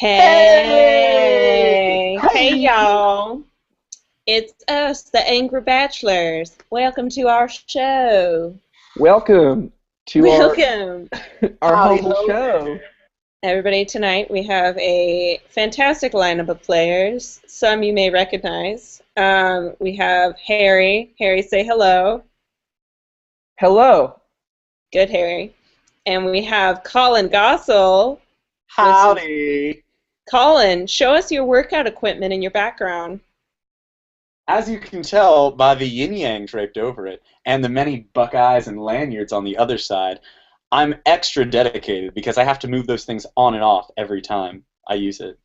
Hey! Hey! Hey, Hey! y'all. It's us, the Angry Bachelors. Welcome to our show. Welcome to our Welcome. our Howdy humble ho. show. Everybody, tonight we have a fantastic lineup of players. Some you may recognize. We have Harry. Harry, say hello. Hello. Good, Harry. And we have Colin Gossel. This is Howdy. Colin. Show us your workout equipment and your background. As you can tell by the yin yang draped over it and the many buckeyes and lanyards on the other side, I'm extra dedicated because I have to move those things on and off every time I use it.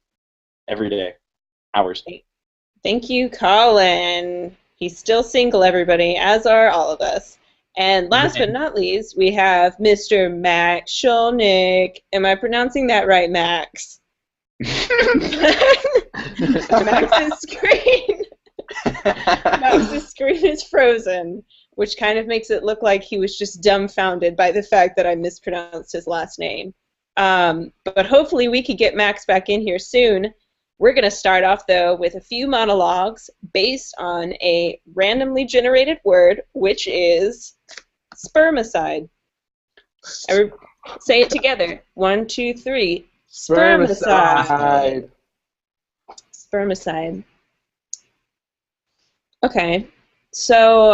Every day. Hours. Thank you, Colin. He's still single, everybody, as are all of us. And last but not least, we have Mr. Max Sholnick. Am I pronouncing that right, Max? Max's screen. Max's screen is frozen, which kind of makes it look like he was just dumbfounded by the fact that I mispronounced his last name. But hopefully we could get Max back in here soon. We're going to start off, though, with a few monologues based on a randomly generated word, which is spermicide. Say it together. 1, 2, 3. Spermicide. Spermicide. Okay. So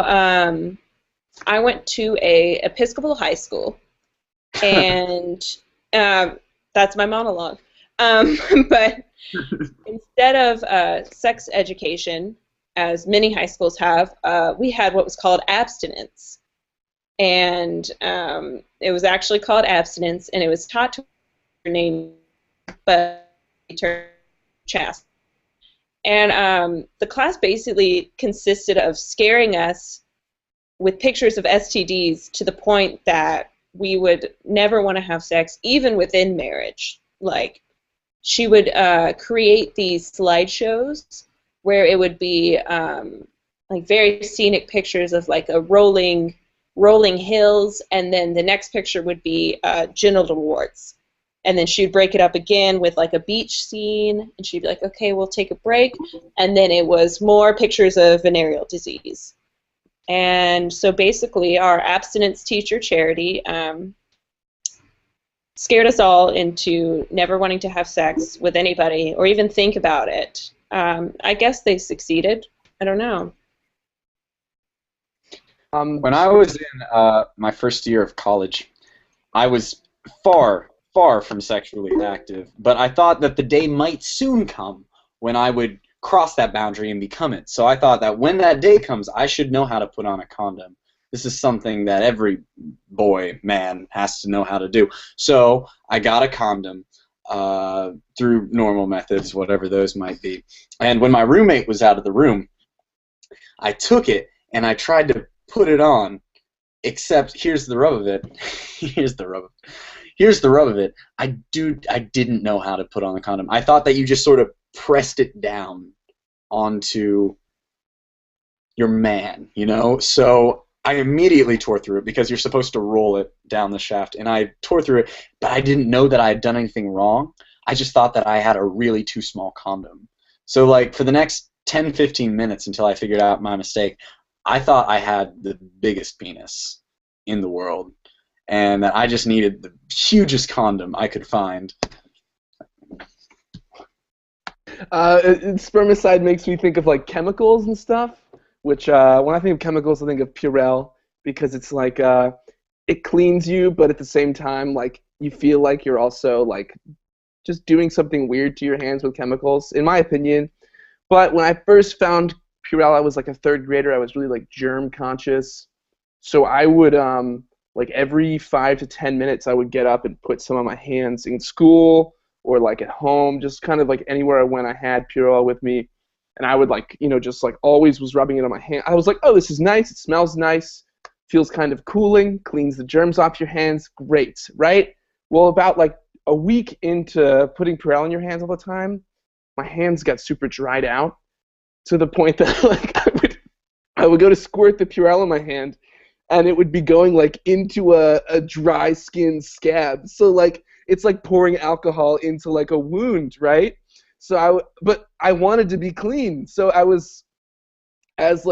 I went to a Episcopal high school, and that's my monologue. But instead of sex education, as many high schools have, we had what was called abstinence. And it was actually called abstinence, and it was taught to her name, but chast. And the class basically consisted of scaring us with pictures of STDs to the point that we would never want to have sex, even within marriage. Like, she would create these slideshows where it would be like very scenic pictures of like a rolling hills, and then the next picture would be genital warts. And then she'd break it up again with like a beach scene, and she'd be like, okay, we'll take a break. And then it was more pictures of venereal disease. And so basically our abstinence teacher, Charity, scared us all into never wanting to have sex with anybody or even think about it. I guess they succeeded. I don't know. When I was in my first year of college, I was far from sexually active, but I thought that the day might soon come when I would cross that boundary and become it. So I thought that when that day comes, I should know how to put on a condom. This is something that every boy, man, has to know how to do. So I got a condom through normal methods, whatever those might be. And when my roommate was out of the room, I took it and I tried to put it on, except here's the rub of it. Here's the rub of it. I didn't know how to put on the condom. I thought that you just sort of pressed it down onto your man, you know? So I immediately tore through it because you're supposed to roll it down the shaft, and I tore through it, but I didn't know that I had done anything wrong. I just thought that I had a really too small condom. So like for the next 10, 15 minutes until I figured out my mistake, I thought I had the biggest penis in the world, and that I just needed the hugest condom I could find. Spermicide makes me think of like chemicals and stuff, which when I think of chemicals, I think of Purell because it's like it cleans you, but at the same time, like you feel like you're also like just doing something weird to your hands with chemicals, in my opinion. But when I first found Purell, I was like a third grader. I was really like germ conscious, so I would like every 5 to 10 minutes I would get up and put some on my hands in school or like at home, just kind of like anywhere I went I had Purell with me, and I would like, you know, just like always was rubbing it on my hand. I was like, oh, this is nice, it smells nice, feels kind of cooling, cleans the germs off your hands, great, right? Well, about like a week into putting Purell in your hands all the time, my hands got super dried out to the point that like I would go to squirt the Purell in my hand, and it would be going like into a dry skin scab. So like it's like pouring alcohol into like a wound, right? So but I wanted to be clean. So I was, as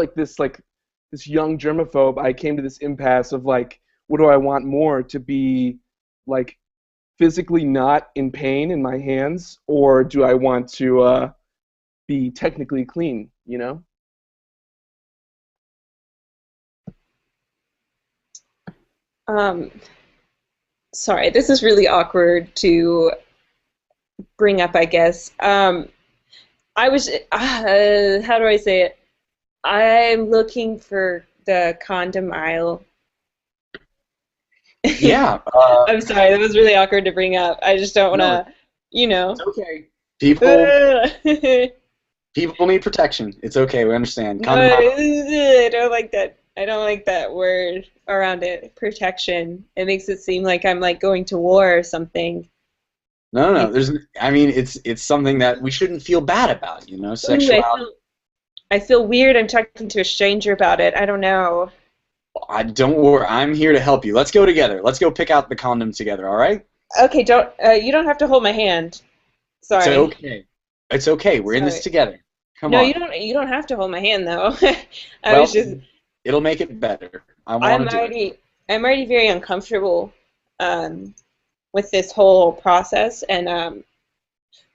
this young germaphobe, I came to this impasse of like, what do I want more? To be like physically not in pain in my hands, or do I want to be technically clean, you know? Um, Sorry, this is really awkward to bring up, I guess. I was, how do I say it? I'm looking for the condom aisle. Yeah. I'm sorry, that was really awkward to bring up. I just don't want No, to, you know. it's okay. People need protection. It's okay. We understand. No, Condom. I don't like that. I don't like that word around it. Protection. It makes it seem like I'm like going to war or something. No. I mean, it's something that we shouldn't feel bad about. You know, Ooh, sexuality. I feel weird. I'm talking to a stranger about it. I don't know. Don't worry. I'm here to help you. Let's go together. Let's go pick out the condom together. All right? Okay, don't. You don't have to hold my hand. It's Sorry. okay. It's okay. We're in this Sorry. together. Come No, on. you don't. You don't have to hold my hand though. I Well, was just. it'll make it better. I I'm want to do it. already. I'm already very uncomfortable um, with this whole process, and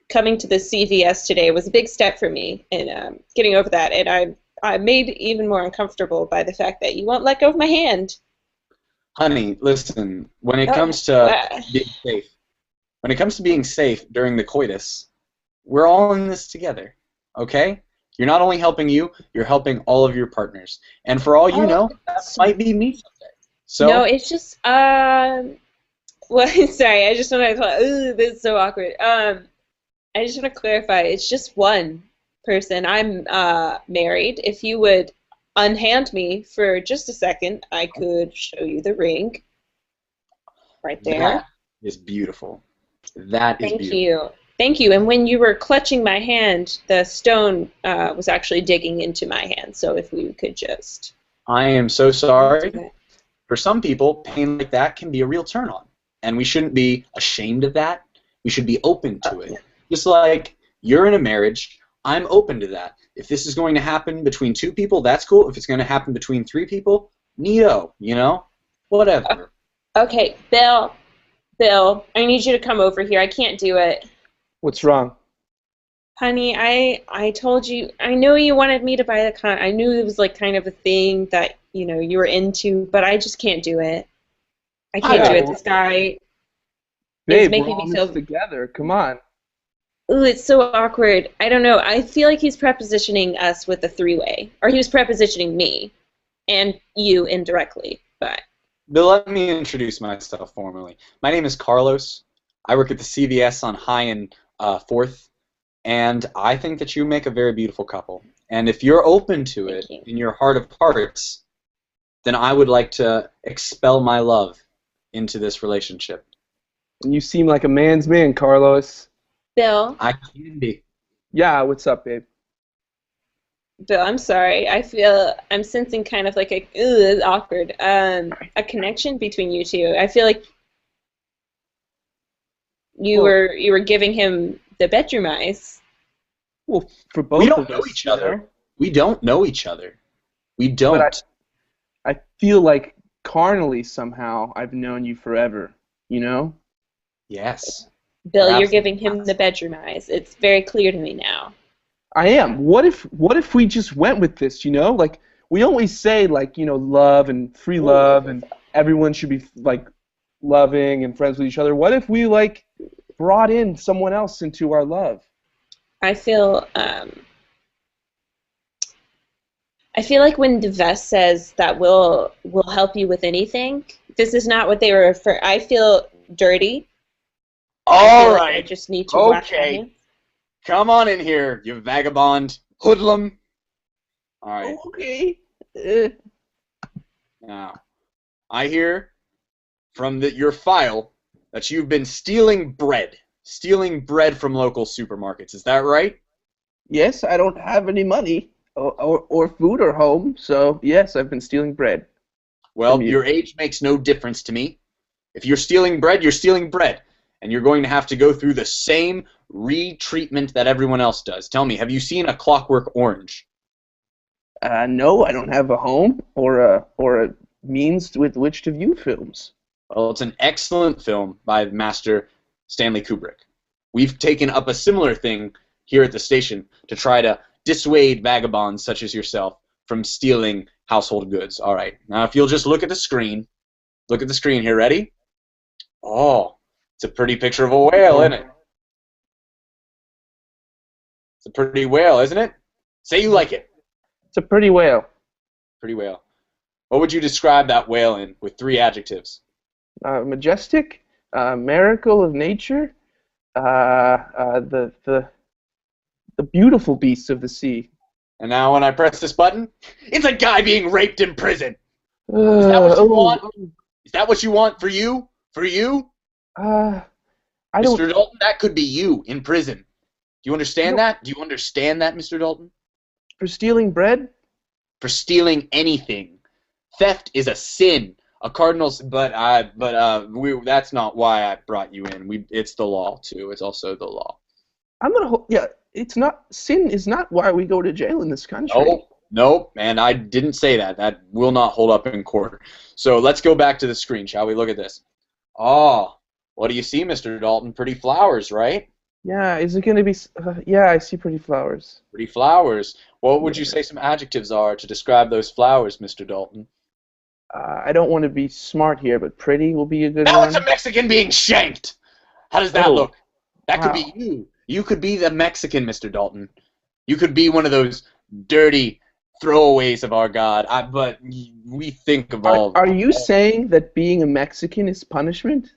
coming to the CVS today was a big step for me in getting over that. And I'm made even more uncomfortable by the fact that you won't let go of my hand. Honey, listen. When it Uh, comes to uh, being safe, when it comes to being safe during the coitus, we're all in this together. Okay? You're not only helping you, you're helping all of your partners. And for all you oh, know, that might be me someday. no, So, it's just well, sorry, I just want to. Ooh, this is so awkward. I just want to clarify. It's just one person. I'm married. If you would unhand me for just a second, I could show you the ring right there. that is beautiful. That is Thank beautiful. you. Thank you. And when you were clutching my hand, the stone was actually digging into my hand. So if we could just I am so do sorry. that. For some people, pain like that can be a real turn on. And we shouldn't be ashamed of that. We should be open to it. Just like you're in a marriage, I'm open to that. If this is going to happen between two people, that's cool. If it's going to happen between three people, neato, you know? Whatever. Okay, Bill, I need you to come over here. I can't do it. What's wrong? Honey, I told you, I know you wanted me to buy the con. I knew it was like kind of a thing that, you were into, but I just can't do it. I can't do Yeah, it. This guy is babe, we're making all me in this feel, together. Come on. ooh, it's so awkward. I don't know. I feel like he's prepositioning us with a three-way, or he was prepositioning me and you indirectly, but But let me introduce myself formally. My name is Carlos. I work at the CVS on High and 4th, and I think that you make a very beautiful couple. And if you're open to it thank you. in your heart of hearts, then I would like to expel my love into this relationship. And you seem like a man's man, Carlos. Bill, I can be. Yeah, what's up, babe? I'm sorry. I feel I'm sensing kind of like it's awkward. A connection between you two. I feel like you Well, were giving him the bedroom eyes. well, for We both don't of know us, each you other. know? We don't know each other. We But don't. I feel like carnally somehow I've known you forever, you know? Yes. Bill, you're Perhaps. giving him the bedroom eyes. It's very clear to me now. I am. What if we just went with this, you know? Like we always say like, love and free love and everyone should be like loving and friends with each other. What if we like brought in someone else into our love? I feel like when Deves says that we'll help you with anything, this is not what they were referring. I feel dirty. I All feel like I right. just need to wash my Okay. hands. Come on in here, you vagabond. Hoodlum. All right. Okay. Now, I hear from your file that you've been stealing bread from local supermarkets. Is that right? Yes, I don't have any money or food or home, so yes, I've been stealing bread from Well, you. your age makes no difference to me. If you're stealing bread, you're stealing bread. and you're going to have to go through the same retreatment that everyone else does. Tell me, have you seen A Clockwork Orange? No, I don't have a home or a means with which to view films. Well, it's an excellent film by Master Stanley Kubrick. We've taken up a similar thing here at the station to try to dissuade vagabonds such as yourself from stealing household goods. All right, now if you'll just look at the screen here. Ready? Oh, it's a pretty picture of a whale, isn't it? It's a pretty whale, isn't it? Say you like it. It's a pretty whale. Pretty whale. What would you describe that whale in with 3 adjectives? Majestic, miracle of nature, the beautiful beasts of the sea. And now when I press this button, it's a guy being raped in prison. Is that what you want? Is that what you want for you? For you? I don't. Mr. Dalton, that could be you in prison. Do you understand that? Do you understand that, Mr. Dalton? For stealing bread? For stealing anything. Theft is a sin. A cardinal's, that's not why I brought you in. It's the law too. It's also the law. It's not, sin is not why we go to jail in this country. Nope, and I didn't say that. That will not hold up in court. So let's go back to the screen, shall we? Look at this. Oh, what do you see, Mr. Dalton? Pretty flowers, right? Yeah, is it going to be, yeah, I see pretty flowers. Pretty flowers. What would you say some adjectives are to describe those flowers, Mr. Dalton? I don't want to be smart here, but pretty will be a good now one. Now it's a Mexican being shanked! How does that look? That could be you. You could be the Mexican, Mr. Dalton. You could be one of those dirty throwaways of our God. But we think of all... Are you saying that being a Mexican is punishment?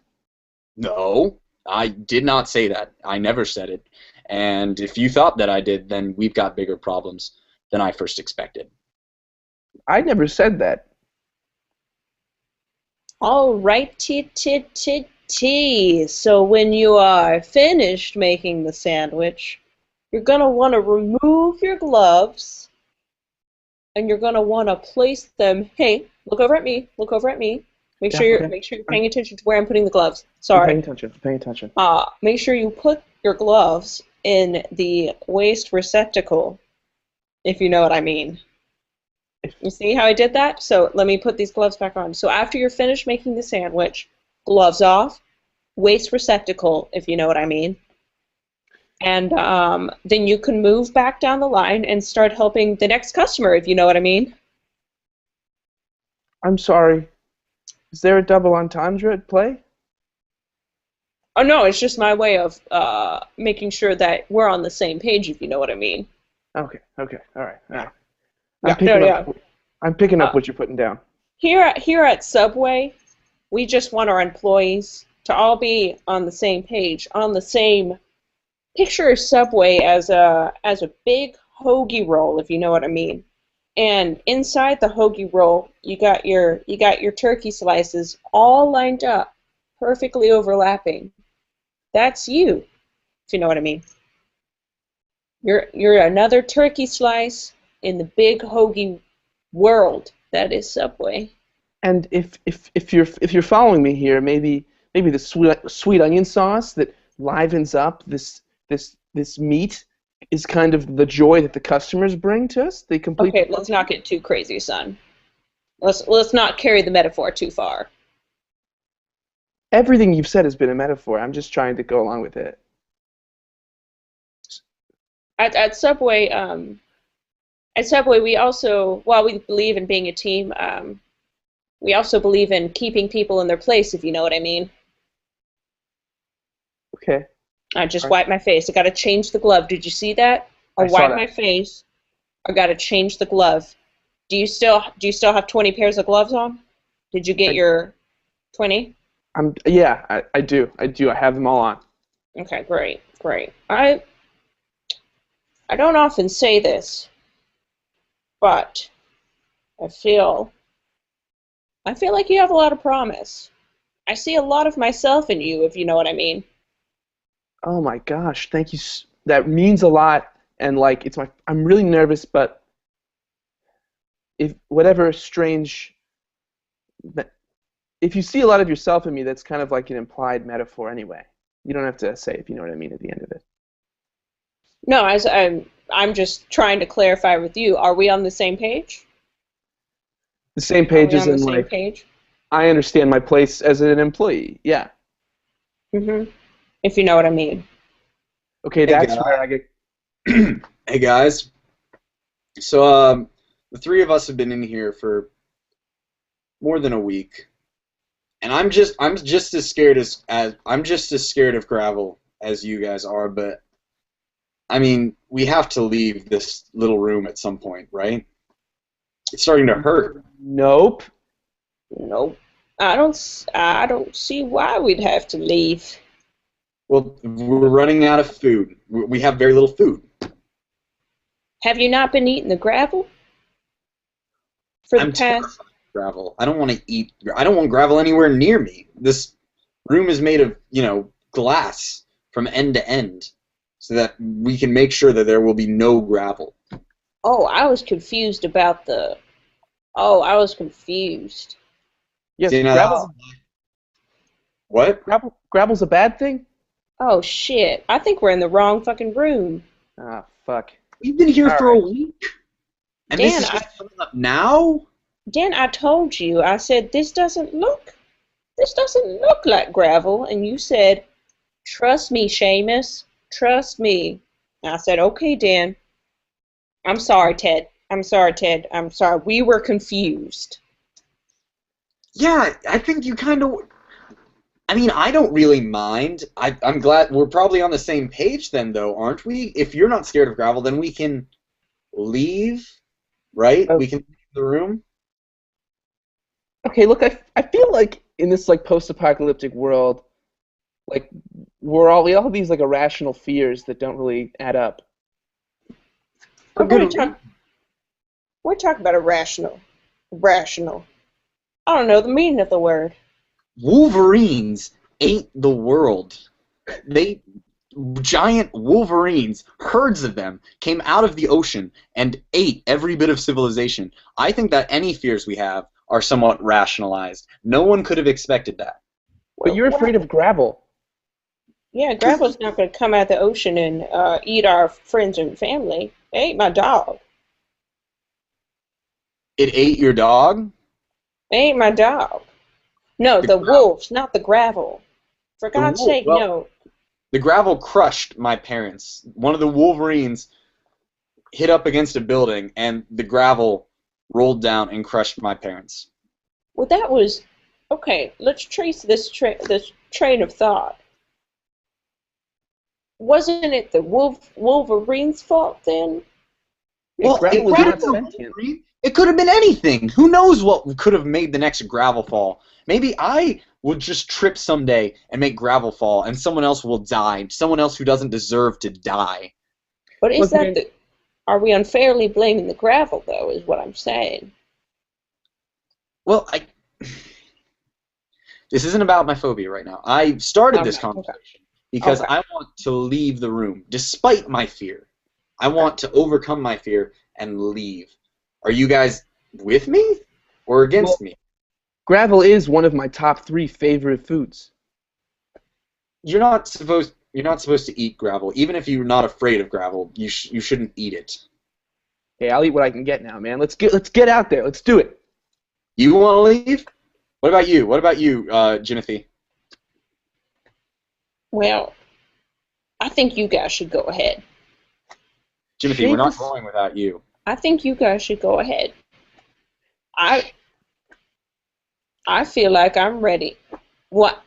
No, I did not say that. I never said it. And if you thought that I did, then we've got bigger problems than I first expected. I never said that. All right, So when you are finished making the sandwich, you're going to want to remove your gloves, and you're going to want to place them. Hey, look over at me. Look over at me. Make sure you're paying attention to where I'm putting the gloves. Sorry. I'm paying attention. Make sure you put your gloves in the waste receptacle, if you know what I mean. You see how I did that? So let me put these gloves back on. So after you're finished making the sandwich, gloves off, waste receptacle, if you know what I mean. And then you can move back down the line and start helping the next customer, if you know what I mean. I'm sorry. Is there a double entendre at play? Oh, no, it's just my way of making sure that we're on the same page, if you know what I mean. Okay, all right. I'm picking up what you're putting down. Here at Subway, we just want our employees to all be on the same page, on the same. Picture Subway as a big hoagie roll, if you know what I mean. And inside the hoagie roll, you got your turkey slices all lined up, perfectly overlapping. That's you, if you know what I mean. You're another turkey slice in the big hoagie world that is Subway. And if you're following me here, maybe the sweet onion sauce that livens up this meat is kind of the joy that the customers bring to us. They complete. Okay, let's not get too crazy, son. Let's not carry the metaphor too far. Everything you've said has been a metaphor. I'm just trying to go along with it. At Subway, we also, while we believe in being a team, we also believe in keeping people in their place, if you know what I mean. Okay. I just wiped my face. I got to change the glove. Did you see that? I wiped my face. I got to change the glove. Do you still have 20 pairs of gloves on? Did you get your 20? Yeah, I do. I have them all on. Okay, great. I don't often say this, but I feel like you have a lot of promise. I see a lot of myself in you, if you know what I mean. Oh my gosh, thank you. That means a lot, and like I'm really nervous, but if you see a lot of yourself in me, that's kind of like an implied metaphor anyway. You don't have to say if you know what I mean at the end of it. No, I'm just trying to clarify with you. Are we on the same page? The same Are page we as on the in same like page? I understand my place as an employee. Yeah. If you know what I mean. Okay, Hey, that's guy. where I get. Hey guys. So the three of us have been in here for more than a week, and I'm just as scared as I'm just as scared of gravel as you guys are. But I mean, we have to leave this little room at some point, right? It's starting to hurt. Nope. Nope. I don't see why we'd have to leave. Well, we're running out of food. We have very little food. Have you not been eating the gravel for the I'm past? terrified of gravel. I don't want to eat. I don't want gravel anywhere near me. This room is made of, glass from end to end, so that we can make sure that there will be no gravel. Oh, I was confused about the. Oh, I was confused. Yes, See, now what? gravel's a bad thing? Oh shit! I think we're in the wrong fucking room. Ah, fuck. We've been here All for a right. week, and Dan, this is just coming up now. Dan, I told you. I said this doesn't look like gravel, and you said, "Trust me, Seamus. Trust me." And I said, "Okay, Dan. I'm sorry, Ted. I'm sorry, Ted. I'm sorry. We were confused." Yeah, I think you kind of. I mean, I don't really mind. I'm glad we're probably on the same page then, though, aren't we? If you're not scared of gravel, then we can leave, right? Oh. We can leave the room. Okay, look, I feel like in this like post-apocalyptic world, like we all have these like irrational fears that don't really add up. For What are we good reason. we're talking about irrational. Rational. I don't know the meaning of the word. Wolverines ate the world. Giant wolverines, herds of them, came out of the ocean and ate every bit of civilization. I think that any fears we have are somewhat rationalized. No one could have expected that. But you're afraid of gravel. Yeah, gravel's not going to come out of the ocean and eat our friends and family. It ate my dog. It ate your dog? It ate my dog. No, the wolves, not the gravel. For God's sake, no. The gravel crushed my parents. One of the wolverines hit up against a building, and the gravel rolled down and crushed my parents. Well, that was... Okay, let's trace this train of thought. Wasn't it the Wolverine's fault then? Well, gravel was not sentient. It could have been anything. Who knows what could have made the next gravel fall? Maybe I will just trip someday and make gravel fall, and someone else will die. Someone else who doesn't deserve to die. But are we unfairly blaming the gravel, though, is what I'm saying. Well, this isn't about my phobia right now. I started this conversation because I want to leave the room, despite my fear. I want to overcome my fear and leave. Are you guys with me or against me? Gravel is one of my top 3 favorite foods. You're not supposed to eat gravel, even if you're not afraid of gravel. You shouldn't eat it. Hey, I'll eat what I can get now, man. Let's get out there. Let's do it. You want to leave? What about you? What about you, Jimothy? Well, I think you guys should go ahead. Jimothy, we're not going without you. I think you guys should go ahead. I feel like I'm ready. What?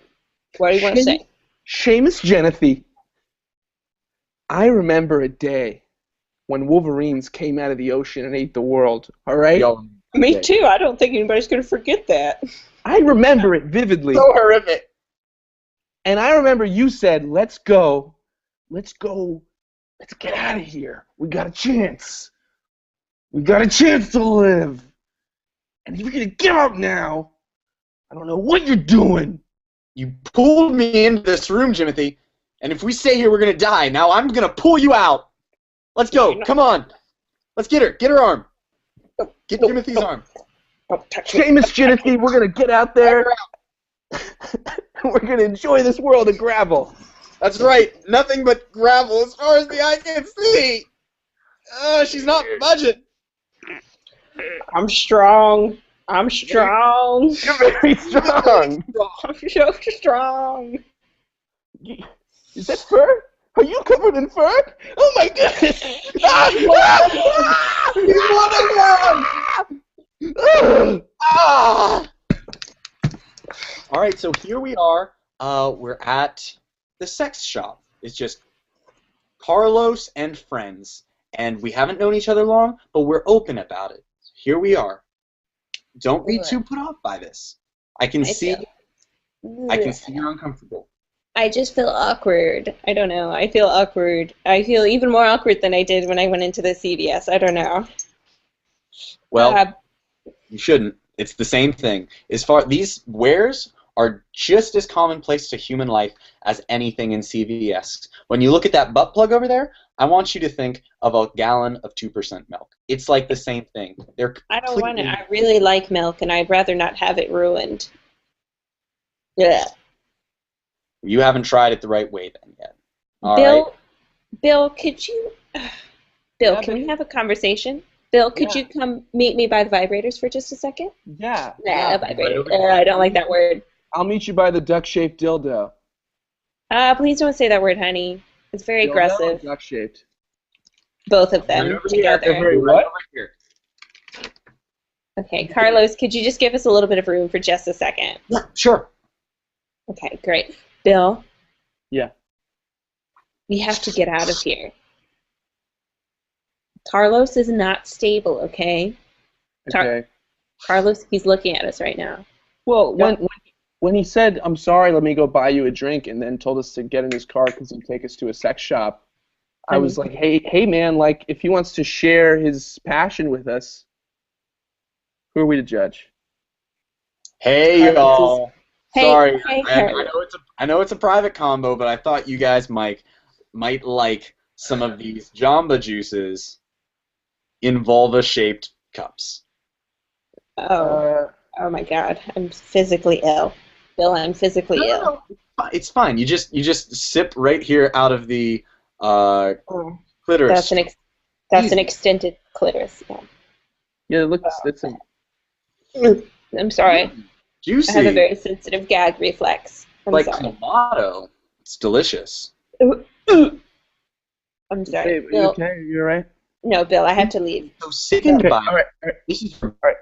What do you want to say? Seamus Genethy. I remember a day when wolverines came out of the ocean and ate the world. All right? Me too. I don't think anybody's going to forget that. I remember it vividly. So horrific. And I remember you said, let's go. Let's get out of here. We got a chance. We got a chance to live. And if you're going to give up now, I don't know what you're doing. You pulled me into this room, Jimothy, and if we stay here, we're going to die. Now I'm going to pull you out. Let's go. Come on. Let's get her. Get her arm. Get Jimothy's arm. Seamus Genethy, we're going to get out there. We're going to enjoy this world of gravel. That's right. Nothing but gravel as far as the eye can see. She's not budging. I'm strong. I'm strong. You're very strong. I'm so strong. Is that fur? Are you covered in fur? Oh my goodness! He's one of them! Ah! All right, so here we are. We're at the sex shop. It's just Carlos and friends, and we haven't known each other long, but we're open about it. Here we are. Don't be too put off by this. I can see you're uncomfortable. I just feel awkward. I don't know. I feel awkward. I feel even more awkward than I did when I went into the CVS. I don't know. Well, you shouldn't. It's the same thing. These wares are just as commonplace to human life as anything in CVS. When you look at that butt plug over there, I want you to think of a gallon of 2% milk. It's like the same thing. I don't want it. I really like milk, and I'd rather not have it ruined. Yeah. You haven't tried it the right way then yet. All Bill, right. Bill, could you... Bill, can we have a conversation? Bill, could you come meet me by the vibrators for just a second? Yeah. Nah, vibrator. I don't like that word. I'll meet you by the duck-shaped dildo. Please don't say that word, honey. It's very aggressive. Duck-shaped. Both of them together. Right over here. Okay, Carlos, could you just give us a little bit of room for just a second? Yeah, sure. Okay, great. Bill? Yeah. We have to get out of here. Carlos is not stable, okay? Okay. Carlos, he's looking at us right now. Well, when he said, "I'm sorry, let me go buy you a drink," and then told us to get in his car because he'd take us to a sex shop, I was like, hey, man, like, if he wants to share his passion with us, who are we to judge? Hey, y'all. Sorry, Hey, I know it's a private combo, but I thought you guys might like some of these Jamba juices in vulva-shaped cups. Oh my God, I'm physically ill. Bill, I'm physically ill. No, it's fine. You just sip right here out of the clitoris. That's an extended clitoris. Yeah. Yeah, it looks. I'm sorry. Juicy. I have a very sensitive gag reflex. I'm like sorry. Clamato. It's delicious. I'm sorry. Hey, Bill, you okay? Are you all right? No, Bill, I have to leave. So sickened by All right. this is All right.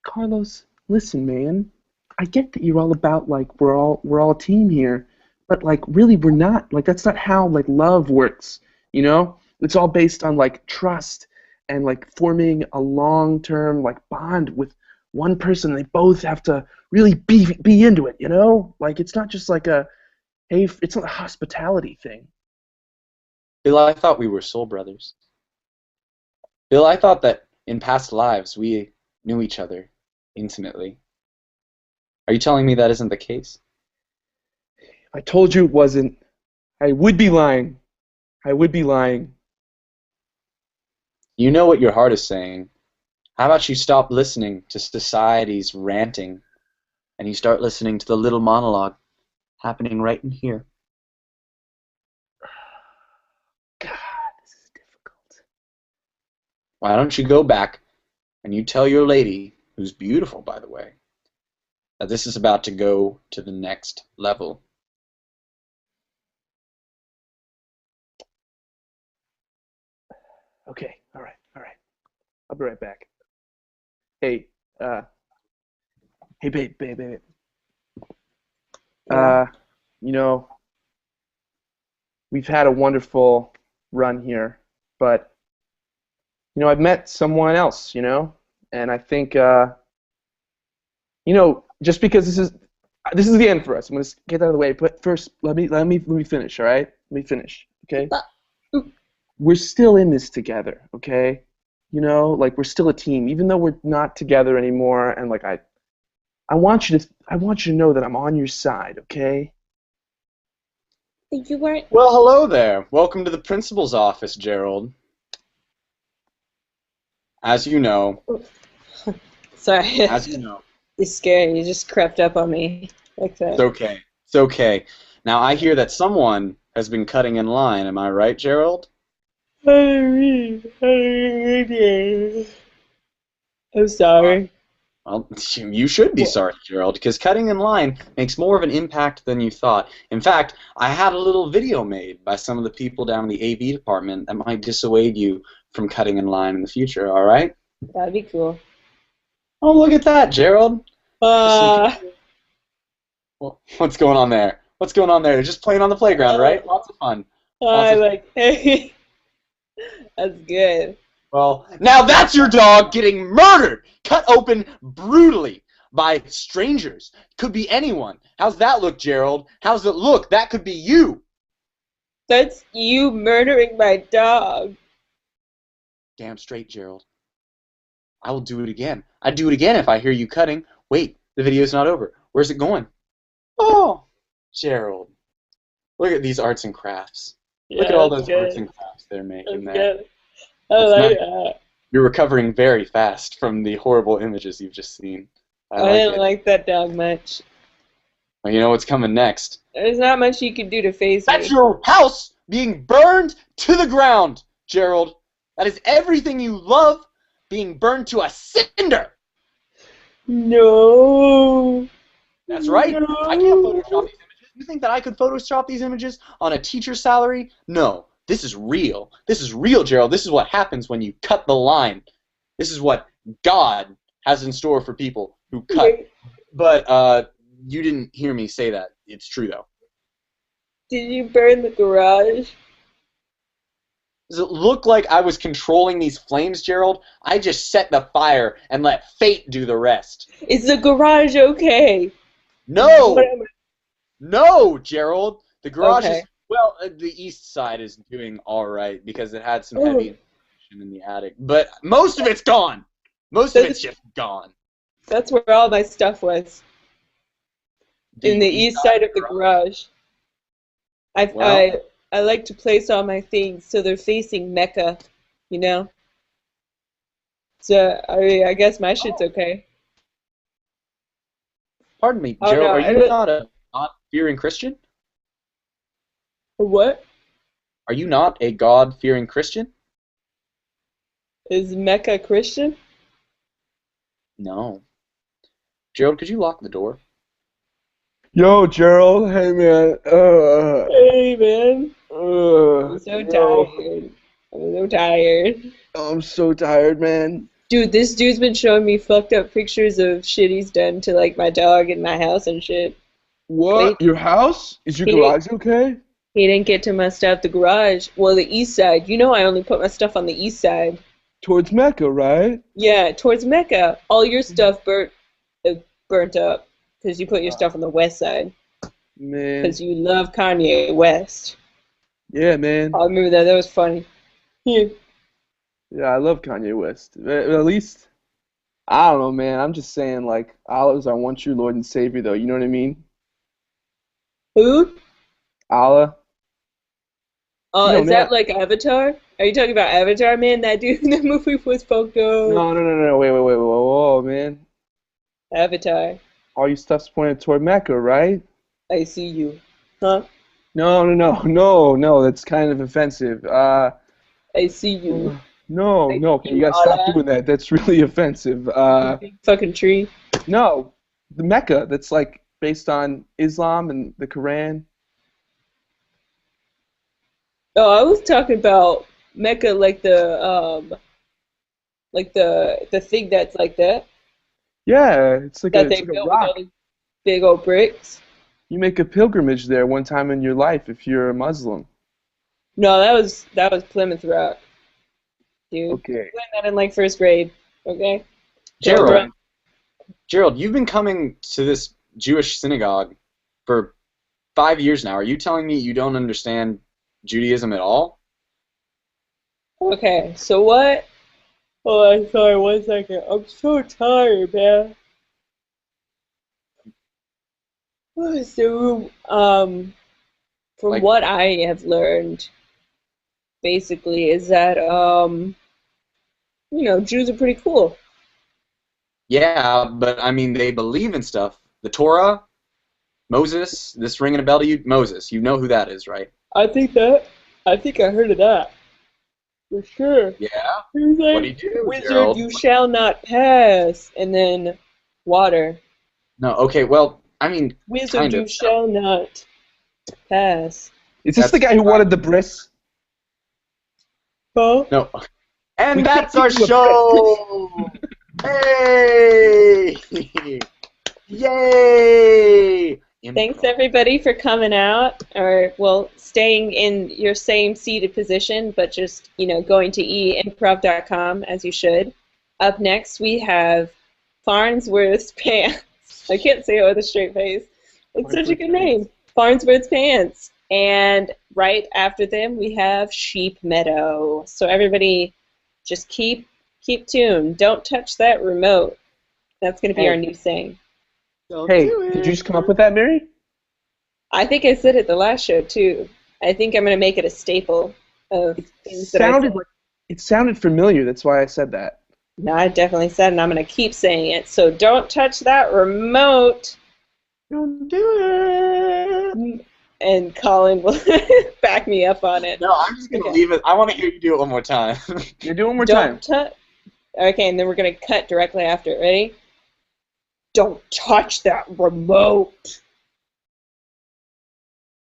Carlos, listen, man. I get that you're all about like we're all a team here, but like really we're not. Like that's not how like love works. You know, it's all based on like trust and like forming a long-term like bond with one person. They both have to really be into it. You know, like it's not just like it's not a hospitality thing. Bill, I thought we were soul brothers. Bill, I thought that in past lives we knew each other intimately. Are you telling me that isn't the case? If I told you it wasn't, I would be lying. I would be lying. You know what your heart is saying. How about you stop listening to society's ranting and you start listening to the little monologue happening right in here? God, this is difficult. Why don't you go back and you tell your lady, who's beautiful by the way, that this is about to go to the next level. Okay, all right. I'll be right back. Hey, babe. You know, we've had a wonderful run here, but you know, I've met someone else, you know, and I think you know, just because this is the end for us. I'm gonna get that out of the way, but first let me finish, all right? Let me finish, okay? We're still in this together, okay? You know, like we're still a team, even though we're not together anymore. And like I want you to know that I'm on your side, okay? You weren't. Well, hello there. Welcome to the principal's office, Gerald. As you know. Sorry. As you know. It's scary. You just crept up on me. like that. It's okay. It's okay. Now, I hear that someone has been cutting in line. Am I right, Gerald? I'm sorry. Well, you should be What? sorry, Gerald, because cutting in line makes more of an impact than you thought. In fact, I had a little video made by some of the people down in the AV department that might dissuade you from cutting in line in the future, all right? That'd be cool. Oh, look at that, Gerald. Well, what's going on there? What's going on there? They're just playing on the playground, right? Lots of fun. I like. That's good. Well, now that's your dog getting murdered, cut open brutally by strangers. Could be anyone. How's that look, Gerald? How's it look? That could be you. That's you murdering my dog. Damn straight, Gerald. I will do it again. I'd do it again if I hear you cutting. Wait, the video's not over. Where's it going? Oh, Gerald. Look at these arts and crafts. Look at all those arts and crafts they're making there. Good. I like that. You're recovering very fast from the horrible images you've just seen. I didn't like that dog much. Well, you know what's coming next. There's not much you can do to face me. That's your house being burned to the ground, Gerald. That is everything you love being burned to a cinder. No. That's right. No. I can't Photoshop these images. You think that I could Photoshop these images on a teacher's salary? No. This is real. This is real, Gerald. This is what happens when you cut the line. This is what God has in store for people who cut. But you didn't hear me say that. It's true, though. Did you burn the garage? Does it look like I was controlling these flames, Gerald? I just set the fire and let fate do the rest. Is the garage okay? No! No, Gerald! The garage Okay. is... Well, the east side is doing all right because it had some heavy insulation in the attic. But most of it's gone. Most of it's just gone. That's where all my stuff was. In the east side of the garage. I like to place all my things so they're facing Mecca, you know? So, I guess my shit's okay. Pardon me, Oh, Gerald, no, are I you don't- not a God-fearing Christian? What? Are you not a God-fearing Christian? Is Mecca Christian? No. Gerald, could you lock the door? Yo, Gerald. Hey, man. Hey, man. I'm so yo. tired. I'm so tired. I'm so tired, man. Dude, this dude's been showing me fucked up pictures of shit he's done to, like, my dog and my house and shit. What? Wait. Your house? Is your He- garage okay? He didn't get to my stuff, the garage. Well, the east side. You know I only put my stuff on the east side. Towards Mecca, right? Yeah, towards Mecca. All your stuff burnt up because you put your stuff on the west side Man. because you love Kanye West. Yeah, man. I remember that. That was funny. Yeah. Yeah, I love Kanye West. At least, I don't know, man. I'm just saying, like, Allah is our one true Lord and Savior, though. You know what I mean? Who? Allah. Oh, No, is that man. like Avatar? Are you talking about Avatar, man? That dude in the movie was fucked up. No. Wait. Whoa, man. Avatar. All your stuff's pointed toward Mecca, right? I see you. Huh? No. That's kind of offensive. I see you. No. Okay, you gotta stop doing that. That's really offensive. Big fucking tree. No, the Mecca. That's like based on Islam and the Quran. Oh, I was talking about Mecca, like the thing that's like that Yeah, it's like that a, they it's like a built with all rock. these big old bricks. You make a pilgrimage there one time in your life if you're a Muslim. No, that was Plymouth Rock, dude. Okay. Learned that in like first grade. Okay. Gerald, Gerald, you've been coming to this Jewish synagogue for 5 years now. Are you telling me you don't understand Judaism at all? Okay. So what? Oh, I'm sorry. 1 second. I'm so tired, man. So, from Like- what I have learned, basically, is that Jews are pretty cool. Yeah, but I mean, they believe in stuff. The Torah, Moses, this ringing a bell to you? Moses, you know who that is, right? I think I heard of that. For sure. Yeah? He's like, What do you do, Wizard, Gerald? you shall not pass. And then water. No, okay, well, I mean, Wizard, kind you of. shall not pass. Is this the guy who wanted the bris? Huh? No. And We that's can't our give you a show! Hey! Yay! Thanks everybody for coming out, or well, staying in your same seated position, but just going to improv.com as you should. Up next, we have Farnsworth's Pants. I can't say it with a straight face. It's such a good name, Farnsworth's Pants. And right after them, we have Sheep Meadow. So everybody, just keep tuned. Don't touch that remote. That's going to be our new saying. Hey, did you just come up with that, Mary? I think I said it the last show too. I think I'm going to make it a staple of things that I say. It sounded familiar. That's why I said that. No, I definitely said it, and I'm going to keep saying it. So don't touch that remote. Don't do it! And Colin will back me up on it. No, I'm just going to leave it. I want to hear you do it one more time. You do it one more time. Okay, and then we're going to cut directly after it. Ready? Don't touch that remote.